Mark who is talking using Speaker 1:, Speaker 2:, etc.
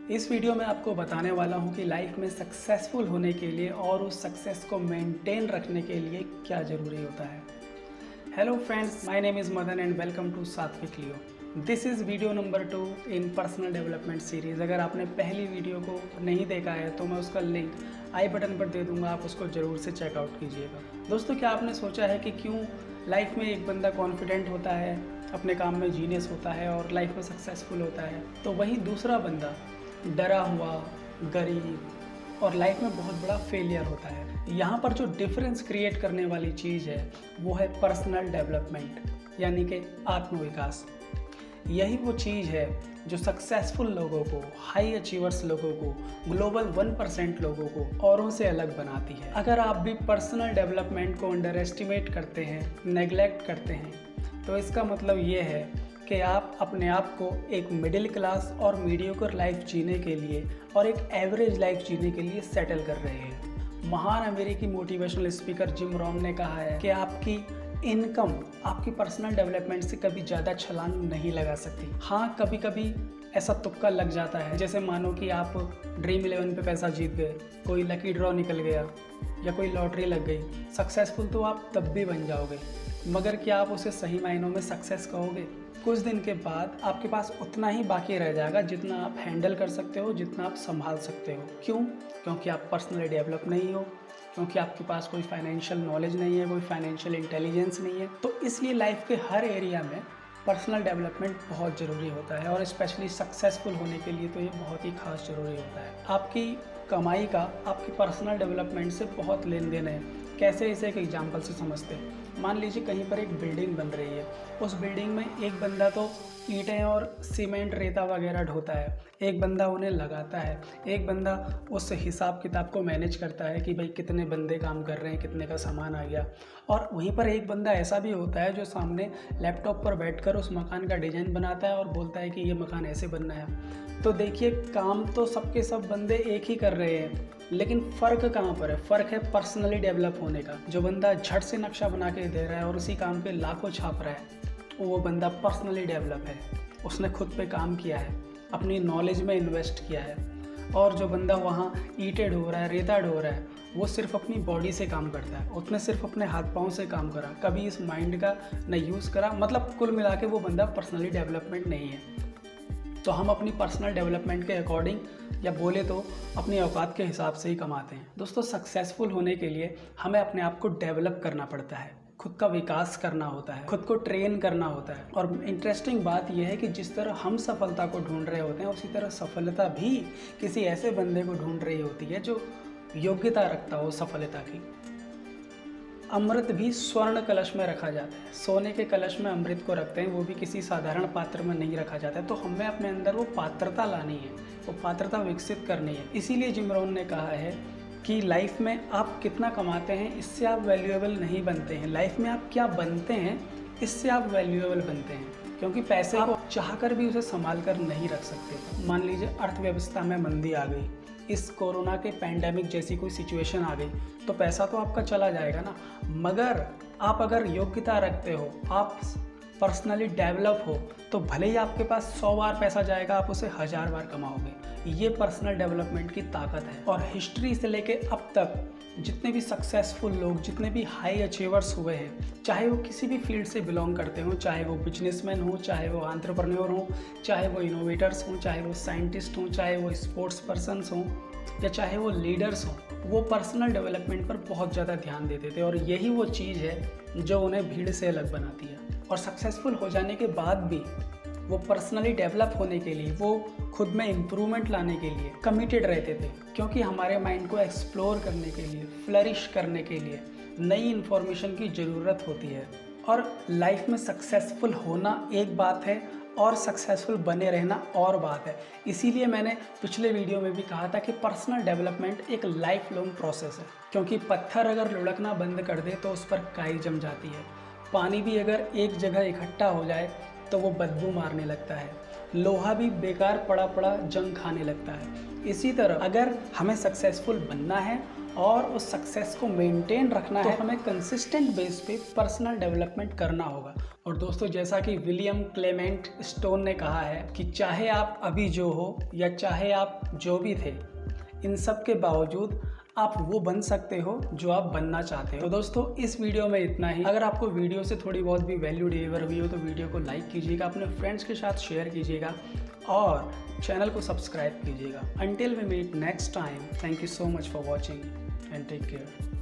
Speaker 1: इस वीडियो में आपको बताने वाला हूँ कि लाइफ में सक्सेसफुल होने के लिए और उस सक्सेस को मेंटेन रखने के लिए क्या ज़रूरी होता है। Hello friends, my name is Madan and welcome to Satvik Leo. This is video number 2 in personal development series. अगर आपने पहली वीडियो को नहीं देखा है तो मैं उसका लिंक आई बटन पर दे दूँगा, आप उसको ज़रूर से चेकआउट कीजिएगा। दोस्तों, क्या आपने सोचा है कि क्यों लाइफ में एक बंदा कॉन्फिडेंट होता है, अपने काम में जीनियस होता है और लाइफ में सक्सेसफुल होता है, तो वहीं दूसरा बंदा डरा हुआ, गरीब और लाइफ में बहुत बड़ा फेलियर होता है। यहाँ पर जो डिफरेंस क्रिएट करने वाली चीज़ है वो है पर्सनल डेवलपमेंट, यानी कि आत्मविकास। यही वो चीज़ है जो सक्सेसफुल लोगों को, हाई अचीवर्स लोगों को, ग्लोबल 1% लोगों को औरों से अलग बनाती है। अगर आप भी पर्सनल डेवलपमेंट को अंडर एस्टिमेट करते हैं, नेग्लेक्ट करते हैं, तो इसका मतलब ये है कि आप अपने आप को एक मिडिल क्लास और मीडियोकर लाइफ जीने के लिए और एक एवरेज लाइफ जीने के लिए सेटल कर रहे हैं। महान अमेरिकी मोटिवेशनल स्पीकर जिम रॉन ने कहा है कि आपकी इनकम आपकी पर्सनल डेवलपमेंट से कभी ज़्यादा छलांग नहीं लगा सकती। हाँ, कभी कभी ऐसा तुक्का लग जाता है, जैसे मानो कि आप ड्रीम 11 पे पैसा जीत गए, कोई लकी ड्रॉ निकल गया या कोई लॉटरी लग गई। सक्सेसफुल तो आप तब भी बन जाओगे, मगर क्या आप उसे सही मायनों में सक्सेस कहोगे? कुछ दिन के बाद आपके पास उतना ही बाकी रह जाएगा जितना आप हैंडल कर सकते हो, जितना आप संभाल सकते हो। क्यों? क्योंकि आप पर्सनली डेवलप नहीं हो, क्योंकि आपके पास कोई फाइनेंशियल नॉलेज नहीं है, कोई फाइनेंशियल इंटेलिजेंस नहीं है। तो इसलिए लाइफ के हर एरिया में पर्सनल डेवलपमेंट बहुत ज़रूरी होता है और स्पेशली सक्सेसफुल होने के लिए तो ये बहुत ही खास ज़रूरी होता है। आपकी कमाई का आपकी पर्सनल डेवलपमेंट से बहुत लेन देन है। कैसे? इसे एक एग्जांपल से समझते हैं। मान लीजिए कहीं पर एक बिल्डिंग बन रही है, उस बिल्डिंग में एक बंदा तो ईंटें और सीमेंट, रेता वगैरह ढोता है, एक बंदा उन्हें लगाता है, एक बंदा उस हिसाब किताब को मैनेज करता है कि भाई कितने बंदे काम कर रहे हैं, कितने का सामान आ गया। और वहीं पर एक बंदा ऐसा भी होता है जो सामने लैपटॉप पर बैठकर उस मकान का डिज़ाइन बनाता है और बोलता है कि ये मकान ऐसे बनना है। तो देखिए, काम तो सबके सब बंदे एक ही कर रहे हैं, लेकिन फ़र्क कहाँ पर है? फ़र्क है पर्सनली डेवलप होने का। जो बंदा झट से नक्शा बना के दे रहा है और उसी काम के लाखों छाप रहा है, वो बंदा पर्सनली डेवलप है, उसने खुद पे काम किया है, अपनी नॉलेज में इन्वेस्ट किया है। और जो बंदा वहाँ ईंटें ढो रहा है, रेता ढो रहा है, वो सिर्फ अपनी बॉडी से काम करता है, उसने सिर्फ अपने हाथ पाँव से काम करा, कभी इस माइंड का न यूज़ करा। मतलब कुल मिला के वो बंदा पर्सनली डेवलपमेंट नहीं है। तो हम अपनी पर्सनल डेवलपमेंट के अकॉर्डिंग, या बोले तो अपनी औकात के हिसाब से ही कमाते हैं। दोस्तों, सक्सेसफुल होने के लिए हमें अपने आप को डेवलप करना पड़ता है, खुद का विकास करना होता है, खुद को ट्रेन करना होता है। और इंटरेस्टिंग बात यह है कि जिस तरह हम सफलता को ढूंढ रहे होते हैं, उसी तरह सफलता भी किसी ऐसे बंदे को ढूंढ रही होती है जो योग्यता रखता हो सफलता की। अमृत भी स्वर्ण कलश में रखा जाता है, सोने के कलश में अमृत को रखते हैं, वो भी किसी साधारण पात्र में नहीं रखा जाता है। तो हमें अपने अंदर वो पात्रता लानी है, वो पात्रता विकसित करनी है। इसीलिए जिम रॉन ने कहा है कि लाइफ में आप कितना कमाते हैं इससे आप वैल्यूएबल नहीं बनते हैं, लाइफ में आप क्या बनते हैं इससे आप वैल्यूएबल बनते हैं। क्योंकि पैसे को चाहकर भी उसे संभाल कर नहीं रख सकते। मान लीजिए अर्थव्यवस्था में मंदी आ गई, इस कोरोना के पैंडेमिक जैसी कोई सिचुएशन आ गई, तो पैसा तो आपका चला जाएगा ना। मगर आप अगर योग्यता रखते हो, आप पर्सनली डेवलप हो, तो भले ही आपके पास 100 बार पैसा जाएगा, आप उसे 1000 बार कमाओगे। ये पर्सनल डेवलपमेंट की ताकत है। और हिस्ट्री से लेके अब तक जितने भी सक्सेसफुल लोग, जितने भी हाई अचीवर्स हुए हैं, चाहे वो किसी भी फील्ड से बिलोंग करते हों, चाहे वो बिजनेसमैन हो, चाहे वो एंटरप्रेन्योर हो, चाहे वो इनोवेटर्स हों, चाहे वो साइंटिस्ट हों, चाहे वो स्पोर्ट्स पर्सन्स हों, या चाहे वो लीडर्स हों, वो पर्सनल डेवलपमेंट पर बहुत ज़्यादा ध्यान देते थे। और यही वो चीज़ है जो उन्हें भीड़ से अलग बनाती है। और सक्सेसफुल हो जाने के बाद भी वो पर्सनली डेवलप होने के लिए, वो खुद में इम्प्रूवमेंट लाने के लिए कमिटेड रहते थे। क्योंकि हमारे माइंड को एक्सप्लोर करने के लिए, फ्लरिश करने के लिए नई इन्फॉर्मेशन की ज़रूरत होती है। और लाइफ में सक्सेसफुल होना एक बात है और सक्सेसफुल बने रहना और बात है। इसीलिए मैंने पिछले वीडियो में भी कहा था कि पर्सनल डेवलपमेंट एक लाइफ लॉन्ग प्रोसेस है। क्योंकि पत्थर अगर लुढ़कना बंद कर दे तो उस पर काई जम जाती है। पानी भी अगर एक जगह इकट्ठा हो जाए तो वो बदबू मारने लगता है। लोहा भी बेकार पड़ा पड़ा जंग खाने लगता है। इसी तरह अगर हमें सक्सेसफुल बनना है और उस सक्सेस को मेंटेन रखना है तो हमें कंसिस्टेंट बेस पे पर्सनल डेवलपमेंट करना होगा। और दोस्तों, जैसा कि विलियम क्लेमेंट स्टोन ने कहा है कि चाहे आप अभी जो हो या चाहे आप जो भी थे, इन सब के बावजूद आप वो बन सकते हो जो आप बनना चाहते हो। तो दोस्तों, इस वीडियो में इतना ही। अगर आपको वीडियो से थोड़ी बहुत भी वैल्यू डिलीवर हुई हो तो वीडियो को लाइक कीजिएगा, अपने फ्रेंड्स के साथ शेयर कीजिएगा और चैनल को सब्सक्राइब कीजिएगा। Until we meet next time, thank you so much for watching and take care.